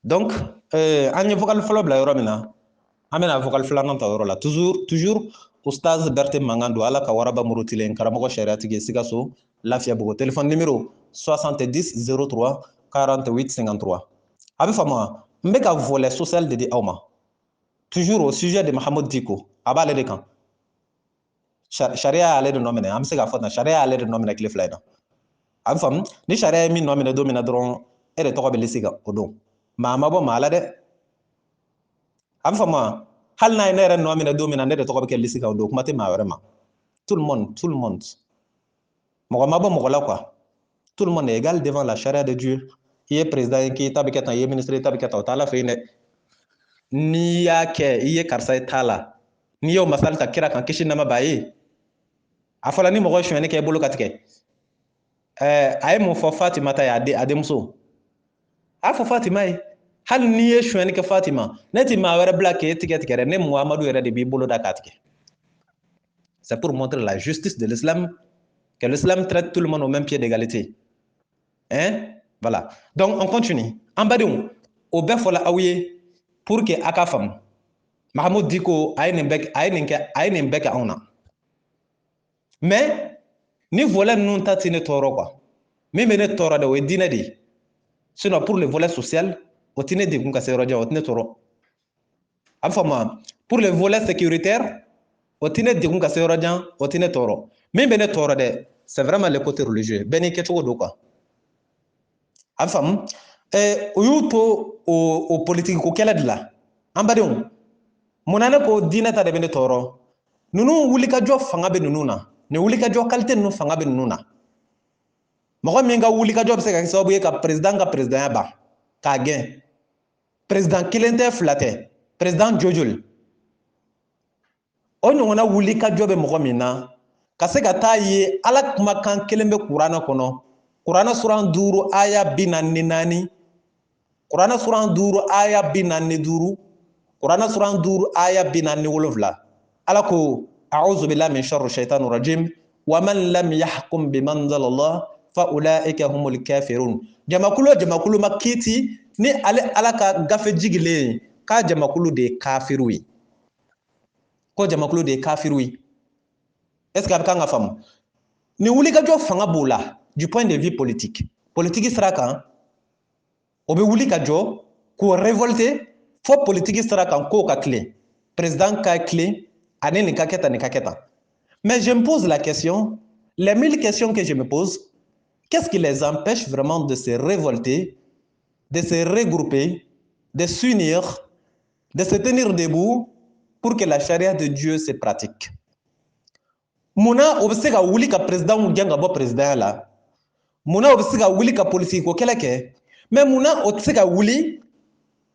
Donc, an ye vocal fɔlɔ bila yɔrɔ min na, an bɛna vocal filanan ta yɔrɔ la. Toujours Oustaz Berté Mangan don Ala ka waraba murutilen karamɔgɔ sariatigi Sikaso Lafiyabugu. Téléphone numéro 70 03 48 53. A bɛ faamu wa? N bɛ ka volet social de di aw ma. Toujours au sujet de Mahamadou Dicko, a b'ale de kan. Sariya y'ale de nɔ minɛ, an bɛ se k'a fɔ tan, sariya y'ale de nɔ minɛ tile fila in na. A bɛ faamu? Ni sariya ye min nɔ minɛ don min na dɔrɔn, e de tɔgɔ bɛ lisi kan o don. Maa ma bɔ maa la dɛ. A bɛ faamu wa? Hali n'a ye ne yɛrɛ nɔ minɛ don min na ne de tɔgɔ bɛ kɛ lisi kan o don, kuma tɛ maa wɛrɛ ma. Tout le monde. Mɔgɔ ma bɔ mɔgɔ la quoi. Tout le monde est égal devant la charia de Dieu. I ye président ye k'i ta bɛ kɛ tan, i ye ministre ye ta bɛ kɛ tan, o t'Ala fɛ yen dɛ. N'i y'a kɛ, i ye karisa ye t'a la. N'i y'o masali ta kira kan kisi nɛɛma b'a ye. A fɔla ni mɔgɔ sonyɛni kɛ i bolo ka tigɛ. A ye mun fɔ Fatima ta ye a denmuso. A fɔ Fatima ye. Hali n'i ye sonyɛni kɛ Fatima, ne ti maa wɛrɛ bila k'e tigɛ tigɛ dɛ, ne Muhamadu yɛrɛ de b'i bolo da k'a tigɛ. C'est pour montrer la justice de l'islam, que l'islam traite tout le monde au même pied d'égalité. Hein? Voilà. Donc, on continue. En badenw, o bɛɛ fɔla aw ye pour que a ka faamu. Mahamadou Dicko a ye nin bɛɛ kɛ anw na. Mais ni volet ninnu ta ti ne tɔɔrɔ quoi. Min bɛ ne tɔɔrɔ de o ye diinɛ de ye. Sinon pour le volet social, o ti ne degun ka se yɔrɔ jan, o ti ne tɔɔrɔ. A bɛ faamu wa? Pour le volet sécuritaire, o ti ne degun ka se yɔrɔ jan, o ti ne tɔɔrɔ. Min bɛ ne tɔɔrɔ dɛ, c'est vraiment le côté religieux. Bɛɛ n'i kɛcogo don quoi. A bɛ faamu? O y'u to o politique ko kɛlɛ de la. An badenw, munna ne ko diinɛ ta de bɛ ne tɔɔrɔ? Ninnu wulikajɔ fanga bɛ ninnu na. Nin wulikajɔ qualité ninnu fanga bɛ ninnu na. Mɔgɔ min ka wulikajɔ bɛ se ka kɛ sababu ye ka président ka présidenya ban k'a gɛn. Président kelen tɛ, fila tɛ. Président jojoli. O ɲɔgɔnna wulikajɔ bɛ mɔgɔ min na ka se ka taa ye Ala kumakan kelen bɛ Kurana kɔnɔ. Kurana suran 5 aya 44. Kurana suran 5 aya 45. Kurana suran 5 aya 47. Ala ko a'udhu billahi min sharri shaitanir rajim wa man lam yahkum bima anzalallah fa ulaika humul kafirun. Jamakulu ma kiti ni Ala ka gafe jigilen k'a jamakulu de ye kafiru ye. Ko jamakulu de ye kafiru ye. Est-ce que a bɛ kan ka faamu? Ni wulikajɔ fanga b'o la du point de vue politique. Politique sira kan, o bɛ wuli ka jɔ k'o révolter fo politique sira kan k'o ka tilen. Président ka tilen ani nin ka kɛ tan nin ka kɛ tan. Mais je me pose la question, les 1000 questions que je me pose, qu'est-ce qui les empêche vraiment de se révolter, de se regrouper, de s'unir, de se tenir debout pour que la charia de Dieu se pratique? Muna o bɛ se ka wuli ka président gɛn ka bɔ président la. Muna o bɛ se ka wuli ka politique ko kɛlɛ kɛ. Mais muna o tɛ se ka wuli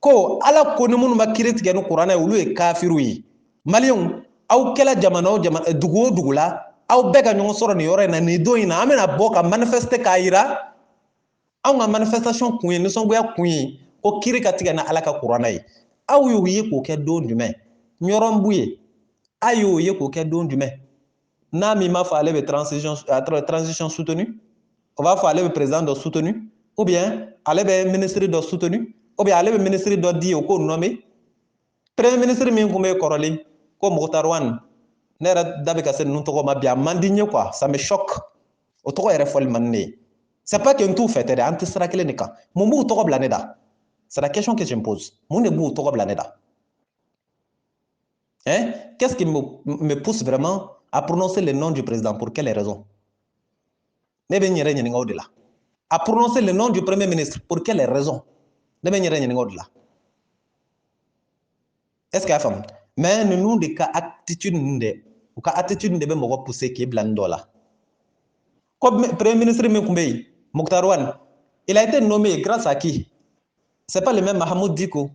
ko Ala ko ni minnu ma kiiri tigɛ ni kuranɛ ye olu ye kafiru ye. Maliyɛnw, aw kɛla jamana o jamana dugu o dugu la, aw bɛɛ ka ɲɔgɔn sɔrɔ nin yɔrɔ in na nin don in na an bɛna bɔ ka manifester k'a yira anw ka manifestation kun ye nisɔngoya kun ye ko kiiri ka tigɛ ni Ala ka kuranɛ ye. Aw y'o ye k'o kɛ don jumɛn? Ɲɔrɔnbu ye. A y'o ye k'o kɛ don jumɛn? N'a min m'a fɔ ale bɛ transition soutenue, o b'a fɔ ale bɛ président dɔ soutenu, ou bien ale bɛ ministre dɔ soutenu, ou bien ale bɛ ministre dɔ di o k'o nommé. Premier ministre min kun bɛ kɔrɔlen ko Mokhtar Wane, ne yɛrɛ da bɛ ka se ninnu tɔgɔ ma bi a man di n ye quoi, ça me choque. O tɔgɔ yɛrɛ fɔli man di ne ye. C'est pas que n t'u fɛ tɛ dɛ, an tɛ sira kelen de kan. Mun b'u tɔgɔ bila ne da? C'est la question que je me pose. Mun de b'u tɔgɔ bila ne da? Hein? Qu'est-ce qui me pousse vraiment à prononcer le nom du président? Pour quelles raisons? Ne bɛ n yɛrɛ ɲininka o de la. À prononcer le nom du premier ministre. Pour quelles raisons? Ne bɛ n yɛrɛ ɲininka o de la. Est-ce que y'a faamu? Mais ninnu de ka attitude ninnu dɛ, u ka attitude de bɛ mɔgɔ pousser k'i bila nin dɔ la. Comme premier ministre min kun bɛ yen, Mokhtar Wane, il a été nommé grâce à qui? C'est pas le même Mahamadou Dicko.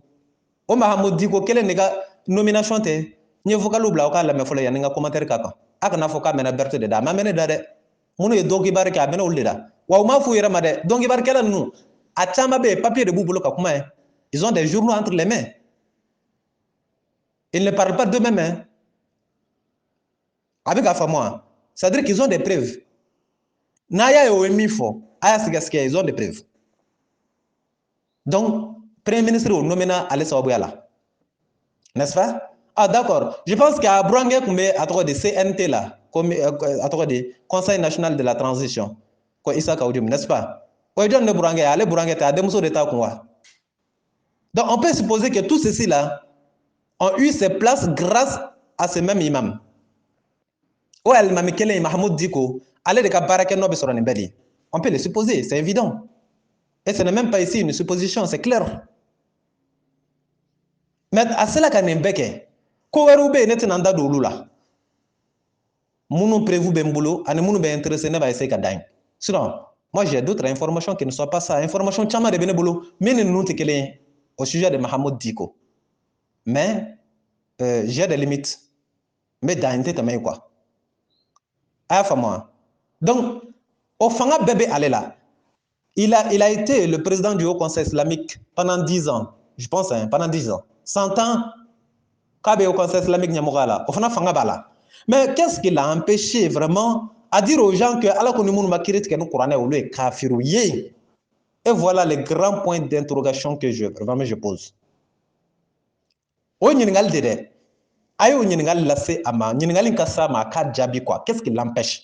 O Mahamadou Dicko kelen de ka nomination tɛ. N ye vocal bila aw k'a lamɛn fɔlɔ yanni n ka commentaire k'a kan. A kana fɔ k'a mɛnna Berté de da, a ma mɛn ne da dɛ. Minnu ye dɔnkibari kɛ a mɛnna olu de da. Wa u m'a f'u yɛrɛ ma dɛ, dɔnkibarikɛla ninnu, a caman bɛ yen papier de b'u bolo ka kuma ye. Ils ont des journaux entre les mains. Ils ne parlent pas d'eux-mêmes. Hein. A bɛ ka faamu wa? C'est-à-dire qu'ils ont des preuves. N'a y'a ye o ye min fɔ, a y'a sɛgɛsɛgɛ, ils ont des preuves. Donc, Premier ministre au nommé Ale Sawabouyala. N'est-ce pas? Ah, d'accord. Je pense qu'à Brangue, à travers des CNT là, à travers des Conseil national de la transition, quoi, Issa Kaoudjoum, n'est-ce pas? Aujourd'hui, ne Brangue, allez Brangue, t'as des mousseaux d'État quoi. Donc, on peut supposer que tous ceux là ont eu ces places grâce à ces mêmes imams. Ou al-Mami Kele Mahmoud Diko, allez de Kabarake Nobe sur un bedi. On peut le supposer, c'est évident. Et ce n'est même pas ici une supposition, c'est clair. Mais à cela qu'on est béqué, Koweroube n'est un anda d'Oulula. Mounou prévu Bembolo, et Mounou ben intéressé ne va essayer qu'à sinon, moi j'ai d'autres informations qui ne sont pas ça. Information chama de Benebolo, mais nous te au sujet de Mahmoud Diko. Mais j'ai des limites. Mais dans une quoi. Ah, moi. Donc, au Fanga Bébé Alela, il a été le président du Haut Conseil islamique pendant 10 ans. Je pense, hein, pendant 10 ans. 100 ans, Kabe au Conseil islamique Nyamugala, au Fanga Bala. Mais qu'est-ce qui l'a empêché vraiment à dire aux gens que Allah Konimoun Makirit que nous Coran ou le kafirouye. Et voilà les grands points d'interrogation que je pose. O Nyiningal Dede, Ayo Nyiningal Lassé Ama, Nyiningal Nkassa Ma Kad Jabi quoi, qu'est-ce qui l'empêche?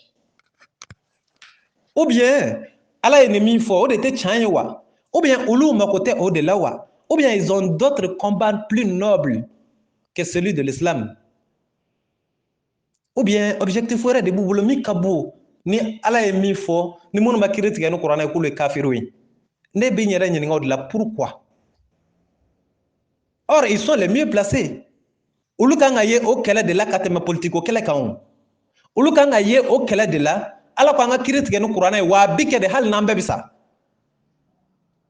Ou bien, Allah est ennemi fort, ou bien, Oulou Makote Odelawa, ou bien ils ont d'autres combats plus nobles que celui de l'islam. Ou bien, objectif serait de Bouboulmi Kabou, ni Allah est mis fort, ni mon makirit qui est au Coran et pour le kafiroui. Ne bignera ni de là, pourquoi? Or, ils sont les mieux placés. Oulou Kangaye au kele de la katema politique au kele kaon. Oulou Kangaye au kele de la, alors qu'on a kirit qui est au Coran et wa bike de hal nambebisa.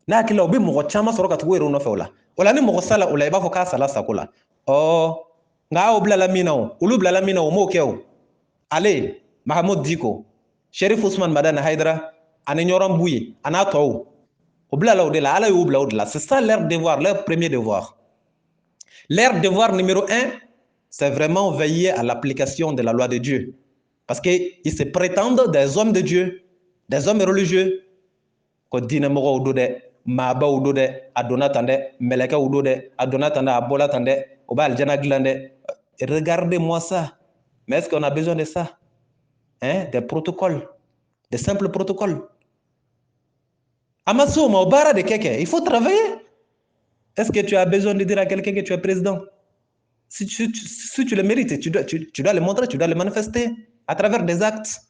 Na kila obi mo chama soroka tuwero no fewla wala ni mo sala ula iba foka sala sakola oh nga obla la mina o ulu bla la mina o mo keo ale Mahmoud Diko Sherif Ousmane Madana Haidara ane nyoram bouye ana to obla la odela ala yo obla odela c'est ça leur devoir, leur premier devoir. Leur devoir numéro 1, c'est vraiment veiller à l'application de la loi de Dieu, parce qu'ils se prétendent des hommes de Dieu, des hommes religieux ko dina mo odode Maba Udode, Adonatande, Meleka Udode, Adonatande, Abolatande, Obal Jana Glande. Regardez-moi ça. Mais est-ce qu'on a besoin de ça? Hein? Des protocoles, des simples protocoles. Amassou, Maubara de Keke, il faut travailler. Est-ce que tu as besoin de dire à quelqu'un que tu es président? Si tu le mérites, tu dois le montrer, tu dois le manifester à travers des actes.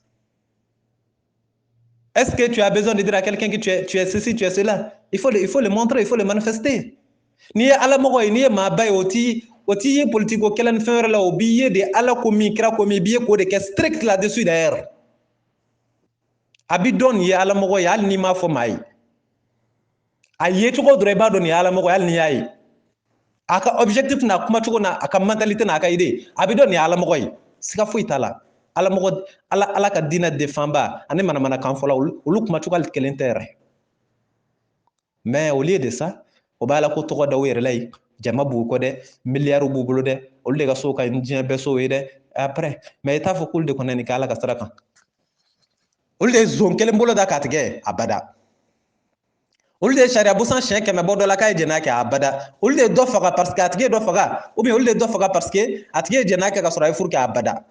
Est-ce que tu as besoin de dire à quelqu'un que tu es ceci, tu es cela? Il faut le montrer, il faut le manifester. Ni ala mogo ni ma bay oti politico kelen faire la obiye de ala komi kra komi biye ko de que strict là-dessus d'ailleurs. Abidon ye ala mogo ya ni ma fo mai. Aye to ko dre ba don ya ala mogo ya ni yayi. Aka objectif na kuma to na aka mentalité na aka idée. Abidon ya ala mogo yi. Sika fo itala. Ala mogo ala ka dina defamba ane mana kan fola ulu kuma to kal kelen terre. Mais au lieu de ça, o bala ko to da were lay jama bu ko de milliard bu bulu de o le ga so ka njien be so de après mais ta fo kul de konani kala ka saraka o le zon kele mbolo da katige abada o le sharia busan chen ke me bodo la kay jena ke abada o le do faga parce que atige do faga ou bien o le do faga parce que atige jena ke ka sura fur ke abada.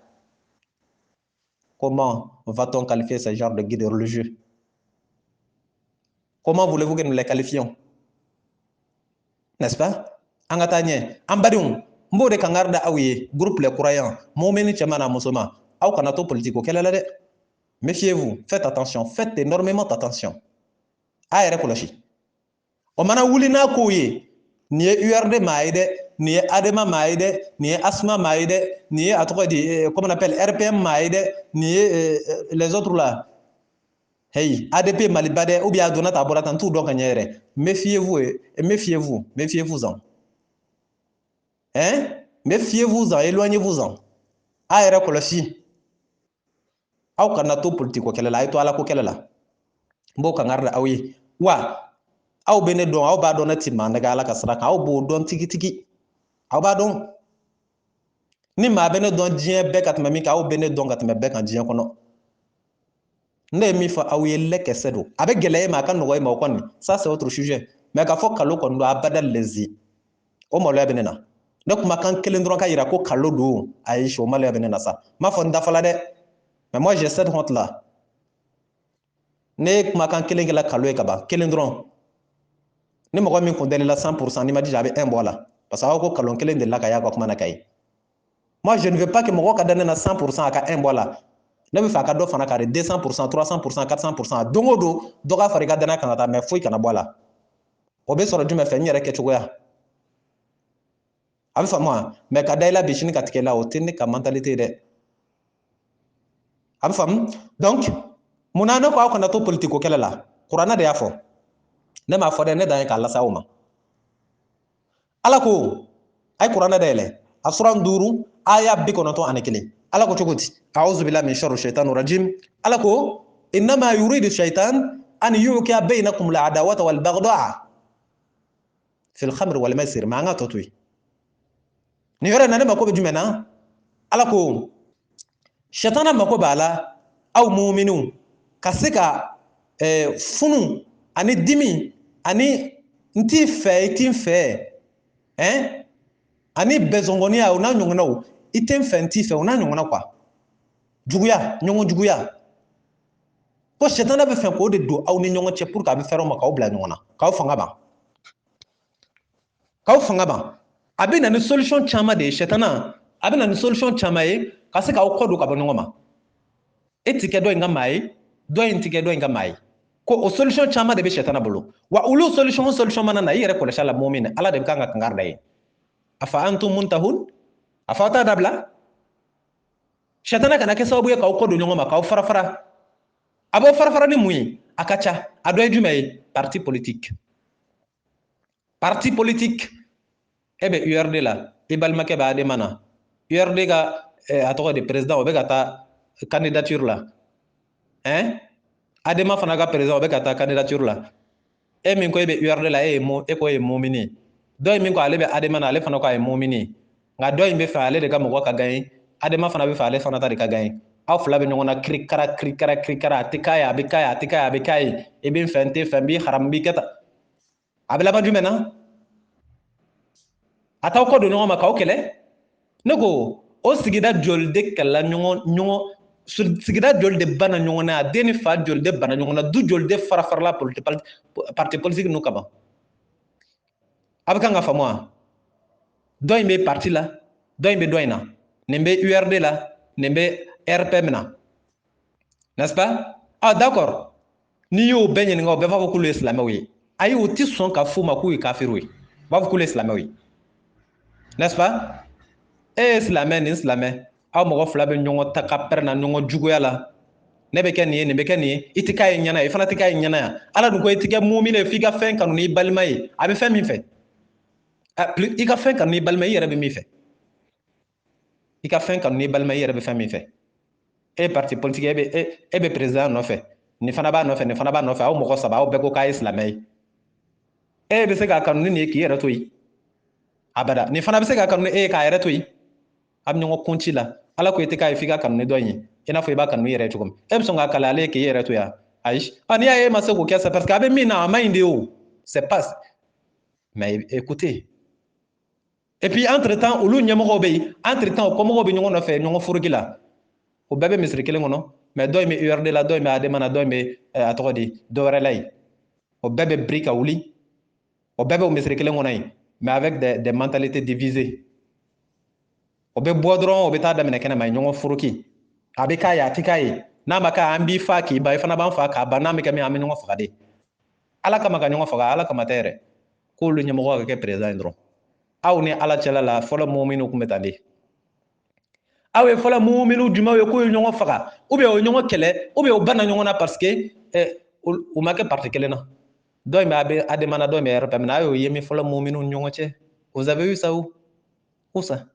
Comment va-t-on qualifier ce genre de guide religieux? Comment voulez-vous que nous les qualifions? N'est-ce pas? Angatanye, ambadung, mbode kangarda awiye, groupe les croyants, momeni chamana musoma, au kanato politico, quelle est la de? Méfiez-vous, faites attention, faites énormément attention. Aere koloshi. Omana wulina kouye, ni URD maïde, ni Adema maïde, ni Asma maïde, ni comment on appelle, RPM maïde, ni les autres là. Hey, ADP Malibade ou bien Adonat Aboratan tout donc anyere. Méfiez-vous et méfiez-vous-en. Hein? Méfiez-vous-en, éloignez-vous-en. Aera kolosi. Au kanato politiko kelela ito ala ko kelela. Mbo kangarda awi. Wa au bene don au ba don timma daga ala kasraka au bo don tiki. Au ba don. Ni ma bene don dien bekat mamika au bene don kat me bek en dien kono. Ne mi fa awiye leke sedo avec geleye ma kan noy ma kon ça c'est autre sujet mais ka fɔ kalo kɔni don abada lezi o maloya bɛ ne na ne kumakan kelen dɔrɔn ka yira ko kalo don ayi o maloya bɛ ne na sa m'a fɔ n dafala dɛ mais moi j'ai cette honte là ne kumakan kelen kɛla kalo ye ka ban kelen dɔrɔn ni mɔgɔ min kun dɛlɛla 100% ni ma dija a bɛ 1 bɔ a la parce que aw ko kalon kelen de la ka y'a ka kuma na ka ye moi je ne veux pas que mɔgɔ ka da ne na 100% a ka 1 bɔ a la ne bɛ fɛ a ka dɔ fana kari 200% 300% 400% don o don dɔ ka fara i ka danaya kan ka taa mais foyi kana bɔ a la o bɛ sɔrɔ jumɛn fɛ n yɛrɛ kɛcogoya a bɛ faamu wa mais ka da i la bi sini ka tigɛ i la o tɛ ne ka mentalité ye dɛ a bɛ faamu donc munna ne ko aw kana to politique ko kɛlɛ la kuranɛ de y'a fɔ ne m'a fɔ dɛ ne dan ye k'a lase aw ma ala ko a ye kuranɛ dayɛlɛ a sura 5 aya 91 ala ko cogo di a'udhu billahi min sharri shaitanir rajim ala ko innama yuridu shaitan an yuqiya bainakum al-adawata wal baghdha fil khamr wal maisir ma nga totui ni yɔrɔ na ne mako bɛ jumɛn na ala ko shaitana mako b'a la aw mu'minu ka se ka funu ani dimi ani n t'i fɛ i t'i fɛ ani bɛzɔngɔniya o n'a ɲɔgɔnnaw i tɛ n fɛ n t'i fɛ o n'a ɲɔgɔnna quoi juguya ɲɔgɔn juguya ko shaitana bɛ fɛ k'o de don aw ni ɲɔgɔn cɛ pour que a bɛ fɛrɛw ma k'aw bila ɲɔgɔn na k'aw fanga ban k'aw fanga ban a bɛ na ni solution caman de ye shaitana a bɛ na ni solution caman ye ka se k'aw kɔ don ka bɔ ɲɔgɔn ma e ti kɛ dɔ in ka maa ye dɔ in ti kɛ dɔ in ka maa ye ko o solution caman de bɛ shaitana bolo wa olu solution mana na i yɛrɛ kɔlɔsi a la mɔmin na ala de bɛ kan ka kangari da ye afa antum muntahun afa t'a dabila shaitana kana kɛ sababu ye k'aw kɔ don ɲɔgɔn ma k'aw fara fara a b'aw fara fara ni mun ye a ka ca a dɔ ye jumɛn ye parti politique e bɛ URD la i balimakɛ bɛ Adema na URD ka a tɔgɔ de président o bɛ ka taa candidature la Adema fana ka président o bɛ ka taa candidature la e min ko e bɛ URD la e ko e ye mumini dɔ in min ko ale bɛ Adema na ale fana ko a ye mumini nka dɔ in bɛ fɛ ale de ka mɔgɔ ka gagner Adema fana bɛ fɛ ale fana ta de ka gagner aw fila bɛ ɲɔgɔn na kirikara a tɛ k'a ye a bɛ k'a ye a tɛ k'a ye a bɛ k'a ye i bɛ n fɛ n tɛ fɛ n b'i haramu n b'i kɛ tan a bɛ laban jumɛn na a t'aw kɔ don ɲɔgɔn ma k'aw kɛlɛ ne ko o sigida joli de kɛlɛla ɲɔgɔn sigida joli de banna ɲɔgɔn na a den ni fa joli de banna ɲɔgɔn na du joli de fara farala parti politique ninnu kama a bɛ kan ka faamu wa dɔ in bɛ parti la dɔ in bɛ dɔ in na nin bɛ URD la nin bɛ RPM na n'est-ce pas ah d'accord n'i y'o bɛɛ ɲininka o bɛɛ b'a fɔ k'olu ye silamɛw ye ayi o tɛ sɔn ka f'u ma k'u ye kafiriw ye u b'a fɔ k'olu ye silamɛw ye n'est-ce pas e ye silamɛ nin silamɛ aw mɔgɔ fila bɛ ɲɔgɔn ta ka pɛrɛn na ɲɔgɔn juguya la ne bɛ kɛ nin ye nin bɛ kɛ nin ye i tɛ k'a ye ɲɛna ye i fana tɛ k'a ye ɲɛna yan ala dun ko i tɛ kɛ mumini ye f'i ka fɛn kanu n'i balima ye a bɛ fɛn min fɛ i ka fɛn kanu n'i balima i yɛrɛ bɛ min fɛ i ka fɛn kanu n'i balima i yɛrɛ bɛ fɛn min fɛ e parti politique e bɛ président nɔfɛ nin fana b'a nɔfɛ nin fana b'a nɔfɛ aw mɔgɔ saba aw bɛɛ ko k'a ye silamɛ ye e bɛ se k'a kanu ni nin ye k'i yɛrɛ to yen abada nin fana bɛ se k'a kanu ni e ye k'a yɛrɛ to yen a bɛ ɲɔgɔn kunci la ala ko i tɛ k'a ye f'i ka kanu ni dɔ in ye i n'a fɔ i b'a kanu i yɛrɛ cogo min e bɛ sɔn k'a kale ale ye k'i yɛrɛ to yan ayi n'i y'a ye e ma se k'o kɛ c'est parce que a bɛ min na a ma ɲi de o c'est pas mais écoutez et puis entre temps olu ɲɛmɔgɔw bɛ yen entre temps o kɔmɔgɔw bɛ ɲɔgɔn nɔfɛ ɲɔgɔn foroki la o bɛɛ bɛ misiri kelen kɔnɔ mais dɔ in bɛ URD la dɔ in bɛ Adema na dɔ in bɛ a tɔgɔ di dɔ wɛrɛ la yen o bɛɛ bɛ biri ka wuli o bɛɛ bɛ o misiri kelen kɔnɔ yen mais avec des mentalités divisées o bɛ bɔ dɔrɔn o bɛ taa daminɛ kɛnɛma ɲɔgɔn foroki a bɛ k'a ye a tɛ k'a ye n'a ma k'a an b'i fa k'i ban i fana b'an fa k'a ban n'a bɛ kɛ min an bɛ ɲɔgɔn faga de ala kama ka ɲɔgɔn faga ala kama tɛ yɛrɛ k'olu ɲɛmɔgɔ ka kɛ président ye dɔrɔn aw ni ala cɛla la fɔlɔ mɔminiw tun bɛ tan de aw ye fɔlɔ mɔminiw jumɛnw ye k'u ye ɲɔgɔn faga ou bien o ye ɲɔgɔn kɛlɛ ou bien o banna ɲɔgɔn na parce que u ma kɛ parti kelen na dɔ in bɛ Adema na dɔ in bɛ RPM na a y'o ye min fɔlɔ mɔminiw ni ɲɔgɔn cɛ vous avez vu ça où ça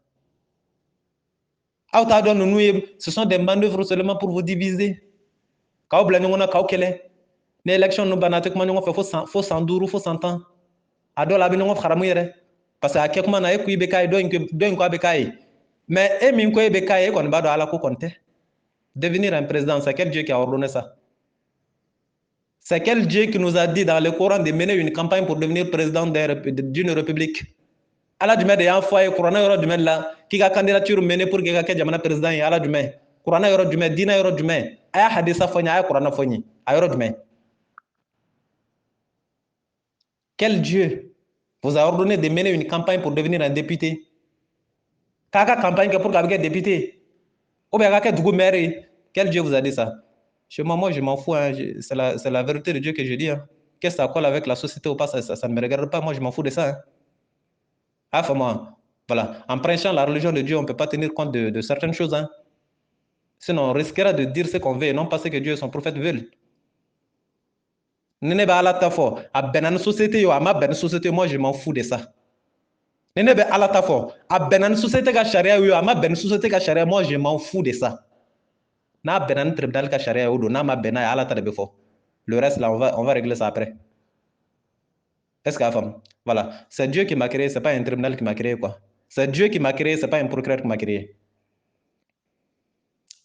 aw t'a dɔn ninnu ye ce sont des manœuvres seulement pour vous diviser k'aw bila ɲɔgɔn na k'aw kɛlɛ ni élection ninnu banna a tɛ kuma ɲɔgɔn fɛ fo san 5 fo san 10 a dɔw la a bɛ ɲɔgɔn haramu yɛrɛ parce que a kɛ kuma na e ko i bɛ k'a ye dɔ in ko a bɛ k'a ye mais e min ko e bɛ k'a ye e kɔni b'a dɔn ala ko kɔni tɛ devenir un président c'est quel Dieu qui a ordonné ça C'est quel Dieu qui nous a dit dans le Coran de mener une campagne pour devenir président d'une république? Ala jumɛn de y'an fɔ a ye kuranɛ yɔrɔ jumɛn la k'i ka candidature mener pour que ka kɛ jamana président ye? Ala jumɛn? Kuranɛ yɔrɔ jumɛn? Diinɛ yɔrɔ jumɛn? A y'a hadisa fɔ n ye, a y'a kuranɛ fɔ n ye, a yɔrɔ jumɛn? Quel Dieu vous a ordonné de mener une campagne pour devenir un député? K'a ka campagne kɛ pour k'a bɛ kɛ député? Ou bien k'a kɛ dugu maire ye? Quel Dieu vous a dit ça? Chez moi, je m'en fous, hein. C'est la vérité de Dieu que je dis. Hein. Qu'est-ce que ça colle avec la société ou pas, ça ne me regarde pas. Moi, je m'en fous de ça. Hein. Ah, moi, voilà. En prêchant la religion de Dieu, on ne peut pas tenir compte de certaines choses. Hein. Sinon, on risquera de dire ce qu'on veut et non pas ce que Dieu et son prophète veulent. Nene ba ala ta fo a benan société yo ama ben société, moi je m'en fous de ça. Nene ba ala ta fo a benan société ka charia yo ama ben société ka charia, moi je m'en fous de ça. Na benan tribunal ka charia yo do na ma bena ala ta de fo. Le reste là on va régler ça après. Est-ce que la femme? Voilà, c'est Dieu qui m'a créé, c'est pas un tribunal qui m'a créé quoi. C'est Dieu qui m'a créé, c'est pas un procureur qui m'a créé.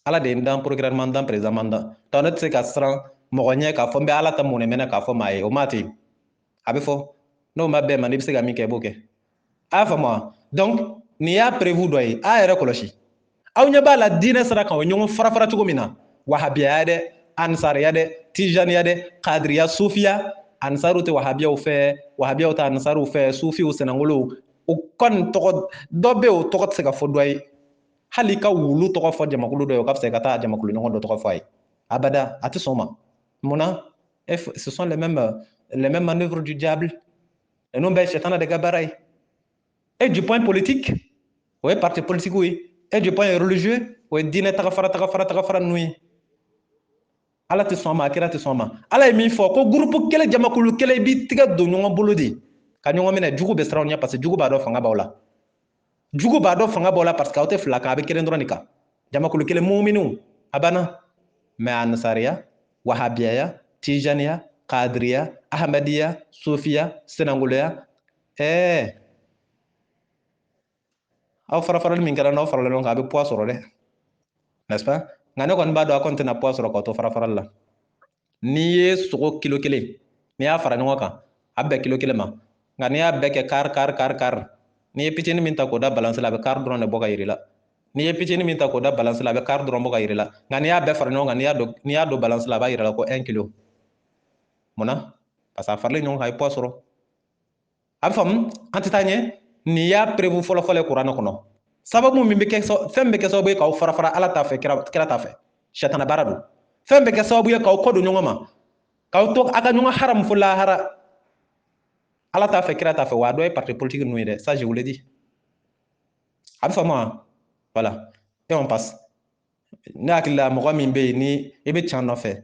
Ala de ndan procureur mandan président mandan. Tonnet c'est ka sran mogonya ka fo be ala ta mone mena ka fo mai o mati. Abi fo no ma be mani bise ga mi ke boke. A fa moi. Donc ni ya prévu doy a yere koloshi. Aw nya ba la dine sara kan nyong fara fara tugo mina. Wahabiya de, ansariya de, tijaniya de, qadriya, sufiya. Ansaru te wahabiya u fɛ wahabiya ta ansaru u fɛ sufi u senangolo u kon tɔgɔ dɔ be o tɔgɔ tɛ se ka fɔ dɔ ye hali ka wulu tɔgɔ fɔ jamakulu dɔ ye o ka fisa ka taa jamakulu ɲɔgɔn dɔ tɔgɔ fɔ a ye abada a tɛ sɔn ma munna ce sont les mêmes manœuvres du diable ninnu bɛɛ sɛtana de ka baara ye et du point politique o ye parti politique ye et du point religieux o ye diinɛ tagafara ninnu ye ala tɛ sɔn ma a kira tɛ sɔn ma ala ye min fɔ ko groupe kelen jamakulu kelen i b'i tigɛ don ɲɔgɔn bolo de ka ɲɔgɔn minɛ jugu bɛ siran ɲɛ parce que jugu b'a dɔn fanga b'aw la jugu b'a dɔn fanga b'aw la parce que aw tɛ fila kan a bɛ kelen dɔrɔn de kan jamakulu kelen muminiw a banna mais ansariya wahabiyaya tijaniya kadiriya ahmadiya sufiya senangoloya aw farafarali min kɛra n'aw farala ɲɔgɔn kan a bɛ poids sɔrɔ dɛ n'est-ce pas nka ne kɔni b'a dɔn a kɔni tɛna poids sɔrɔ k'aw to farafarali la n'i ye sogo kilo kelen n'i y'a fara ɲɔgɔn kan a bɛn kilo kelen ma nka n'i y'a bɛɛ kɛ kari n'i ye pitinin min ta k'o da balance la a bɛ kari dɔrɔn de bɔ ka yir'i la n'i ye pitinin min ta k'o da balance la a bɛ kari dɔrɔn bɔ ka yir'i la nka n'i y'a bɛɛ fara ɲɔgɔn kan n'i y'a don balance la a b'a yir'a la ko 1 kilo munna parce que a faralen ɲɔgɔn kan a ye poids sɔrɔ a bɛ faamu an tɛ taa ɲɛ nin y'a prévu fɔlɔfɔlɔ ye kuranɛ kɔnɔ sababu min bɛ kɛ fɛn bɛ kɛ sababu ye k'aw fara ala t'a fɛ kira t'a fɛ sɛtana baara don fɛn bɛ kɛ sababu ye k'aw kɔ don ɲɔgɔn ma k'aw to a ka ɲɔgɔn haramu fo lahara ala t'a fɛ kira t'a fɛ wa a dɔ ye parti politique ninnu ye dɛ ça je vous le dis a bɛ faamu wa voilà et on passe ne hakili la mɔgɔ min bɛ yen ni i bɛ can nɔfɛ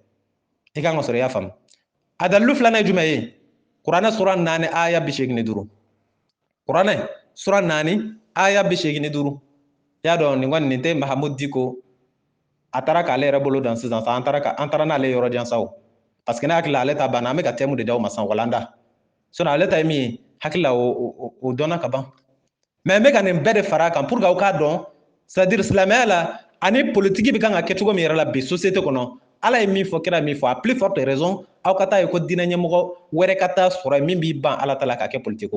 i kan ka sɔrɔ i y'a faamu a dalilu filanan ye jumɛn ye kuranɛ sura 4 aya 85 kuranɛ sura 4 aya 85 i y'a dɔn nin kɔni nin tɛ Mahamud Diko a taara k'ale yɛrɛ bolo dan sisan sa an taara n'ale yɔrɔ jan sa o parce que ne hakili la ale ta banna an bɛ ka thème de d'aw ma san walanda sinon ale ta ye min ye hakili la o dɔnna ka ban mais n bɛ ka nin bɛɛ de fara a kan pour que aw k'a dɔn c'est à dire silamɛya la ani politique bɛ kan ka kɛ cogo min yɛrɛ la bi société kɔnɔ ala ye min fɔ kira ye min fɔ a plus forte raison aw ka taa ye ko diinɛ ɲɛmɔgɔ wɛrɛ ka taa sɔrɔ yen min b'i ban ala ta la ka kɛ politique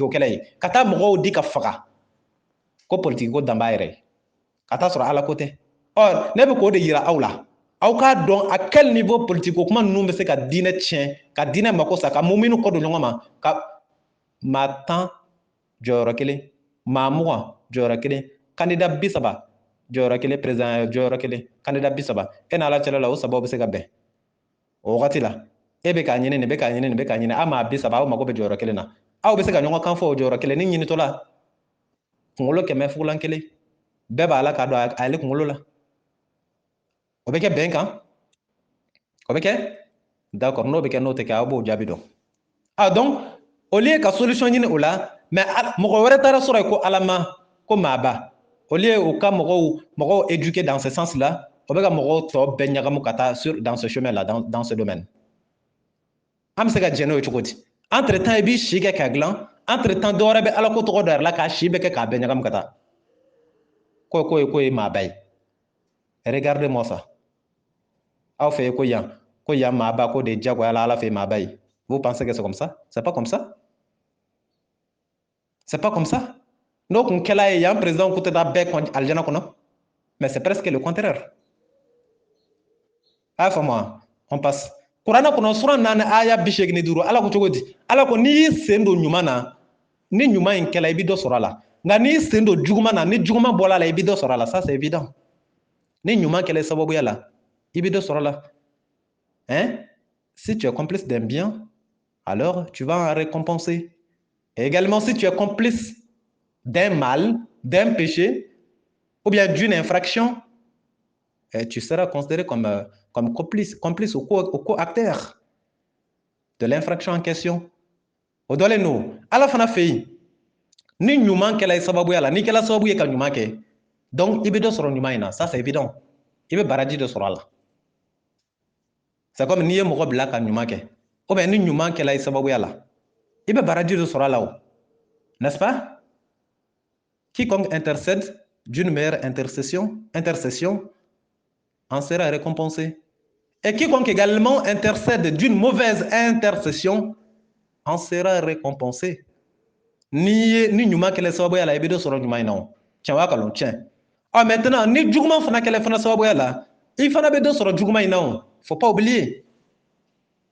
kɛlɛ ye ka taa mɔgɔw di ka faga ko politique ko dan b'a yɛrɛ ye ka taa sɔrɔ ala ko tɛ ne bɛ k'o de yira aw la aw k'a dɔn à quel niveau politique ko kuma ninnu bɛ se ka diinɛ tiɲɛ ka diinɛ mako sa ka muminu kɔ don ɲɔgɔn ma ka maa 10 jɔyɔrɔ kelen maa 20 jɔyɔrɔ kelen candidat 30 jɔyɔrɔ kelen président jɔyɔrɔ kelen candidat 30 e n'ala cɛla la o sababu bɛ se ka bɛn o wagati la e bɛ k'a ɲini nin bɛ k'a ɲini nin bɛ k'a ɲini a maa 30 aw mago bɛ jɔyɔrɔ kelen na aw bɛ se ka ɲɔgɔn kan fɔ o jɔyɔrɔ kelen ni ɲinitɔ la kunkolo 100 fugulan kelen bɛɛ b'a la k'a dɔn a yɛlɛ kunkolo la o bɛ kɛ bɛn kan o bɛ kɛ d'accord n'o bɛ kɛ n'o tɛ kɛ aw b'o jaabi dɔn donc au lieu ka solution ɲini o la mais mɔgɔ wɛrɛ taara sɔrɔ yen ko alama ko maaba au lieu u ka mɔgɔw éduquer dans ce sens là o bɛ ka mɔgɔw tɔ bɛɛ ɲagamu ka taa dans ce chemin là dans ce domaine an bɛ se ka jɛ n'o ye cogo di entre temps i b'i si kɛ k'a dilan entre temps dɔ wɛrɛ bɛ ala ko tɔgɔ dɔ yɛrɛ la k'a si bɛ kɛ k'a bɛɛ ɲagamu ka taa ko ye maaba ye regardez moi ça aw fɛ yen ko yan ko ya maba ko de jagoya la ala fe maba yi. Vous pensez que c'est comme ça? C'est pas comme ça. C'est pas comme ça. Donc il y a un président qui est bec aljana kono, mais c'est presque le contraire. Ah fama, on passe. Qur'ana kono sura nan aya bisheg ni duru ala ko chogodi. Ala ko ni sendo nyuma na ni nyuma in kela ibi do sura la. Nga ni sendo juguma na ni juguma bola la ibi do sura la, ça c'est évident. Ni nyuma kela sababu ya la ibi do sura la. Hein? Si tu es complice d'un bien, alors tu vas en récompenser. Et également si tu es complice d'un mal, d'un péché, ou bien d'une infraction, tu seras considéré comme complice ou co-acteur de l'infraction en question. Odoleno, à la fin de la fille, ni nyuma kela sababu yala, ni kela sababu yeka nyuma ke. Donc, il be sur nyuma ina, ça c'est évident. Il be baraji de sur là. C'est comme ni mo bla ka nyuma ke. Ou bien ni nyuma kela sababu yala. Il be baraji de sur là. N'est-ce pas? Quiconque intercède d'une meilleure intercession en sera récompensé. Et quiconque également intercède d'une mauvaise intercession en sera récompensé. Ni nyuma kele sababu ya la ebido soro nyuma ina. Tiens wa kalon tiens. Ah maintenant ni juguma fana kele fana sababu ya la. Il fana bedo soro juguma ina. Faut pas oublier.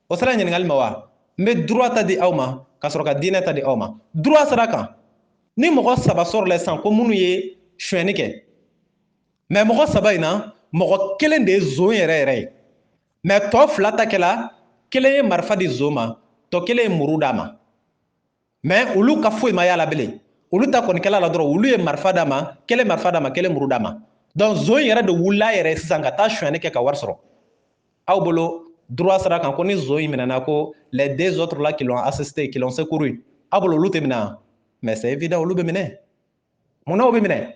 O sala nyengal mawa. Me droit ta di awma ka soro ka dina ta di awma. Droit saraka. Ni mogo saba soro le san ko munu ye shweni ke. Mais mogo saba ina mogo kelen de zo yere. Mais to flata kela kelen ye marfa di zoma to kelen ye murudama. Mais ulu ka foyi ma yala bele. Ulu ta koni kela la doro ulu ye marfa dama kelen murudama. Donc zo yere de wula yere sisan ka ta shweni ke ka war soro. Aw bolo droit sera kan ko ni zo yiminana ko les deux autres là qui l'ont assisté qui l'ont secouru. Aw bolo ulu temina. Mais c'est évident ulu be mine. Mona obe mine.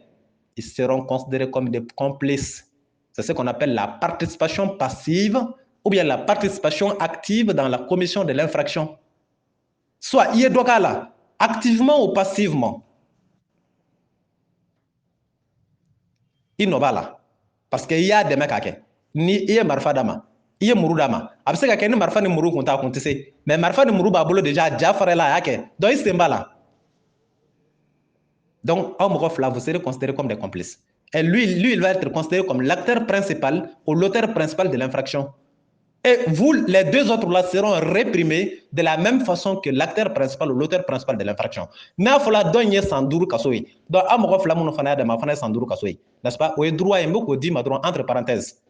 Ils seront considérés comme des complices. C'est ce qu'on appelle la participation passive ou bien la participation active dans la commission de l'infraction. Soit il est là, activement ou passivement. Il n'y a pas là. Parce qu'il y a des mecs qui ni il y a marfa dama, il y a muru dama. Après ça, il y a marfa ni muru konta kontese. Mais marfa ni muru babolo déjà jafare là yake. Donc il se là. Donc, vous serez considéré comme des complices. Et lui, il va être considéré comme l'acteur principal ou l'auteur principal de l'infraction. Et vous, les deux autres là, seront réprimés de la même façon que l'acteur principal ou l'auteur principal de l'infraction. Mais il faut la donner Sandourou Kassoui. Donc, n'est-ce pas? Ou droit et mot dit entre parenthèses.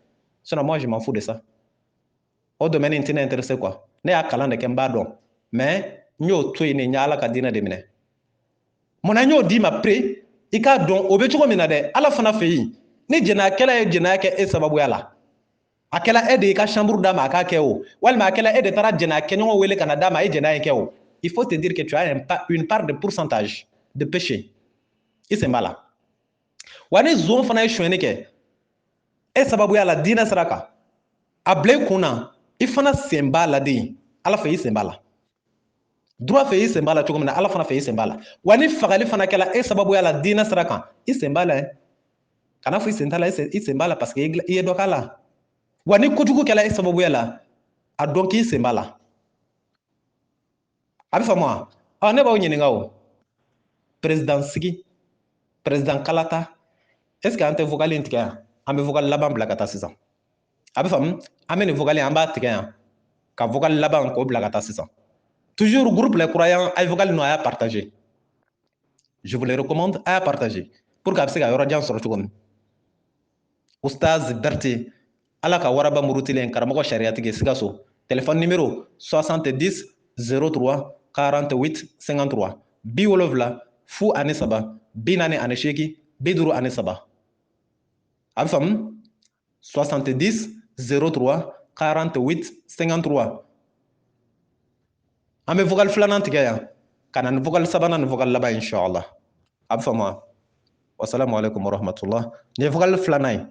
Sinon, moi, je m'en fous de ça. Au domaine interne intéressé quoi. Ne a calande kembado. Mais, nous, tout est n'y a la cadine de mine. Mon agneau dit ma pré, il a donc au bétuko minade, à la fin de la fille. Ni jena kela e jena ke e sababu yala. Akela aide ka chambre dama ka keo. Walma akela aide tara jena kenyo wele kana dama e jena keo. Il faut te dire que tu as une part de pourcentage de péché. Et c'est mal. Wani zon fana shwene ke. E sababu yala dina saraka. Able kuna, ifana sembala di. Ala fe sembala. Droit fait sembala choko mina ala fana fait sembala. Wani fagali fana kala e sababu yala dina saraka. Sembala kana fu sentala sembala parce que il est dokala. Wani kutuku kala e sababu yala a donki sembala. Abi famo a ne ba woni ngawo. Président Sigi, président Kalata. Est-ce que ante vocal intika ambe vocal laban blakata sisan. Abi fam amene vocal amba tika ka vocal laban ko blakata sisan. Toujours groupe les croyants ay vocal no à partager. Je vous les recommande à partager pour que y aura sur le Oustaz Berti alaka waraba murutilen karamago shariatike sigaso téléphone numéro 70 03 48 53 biwolovla fu anisaba binane anesheki biduru anisaba abfam 70 03 48 53 ame vocal flanan tigaya kanan vocal sabanan vocal laba inshallah abfama wassalamu alaikum warahmatullah ne vocal flanay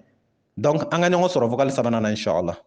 donc an ga ñongo soro vocal sabanana inshallah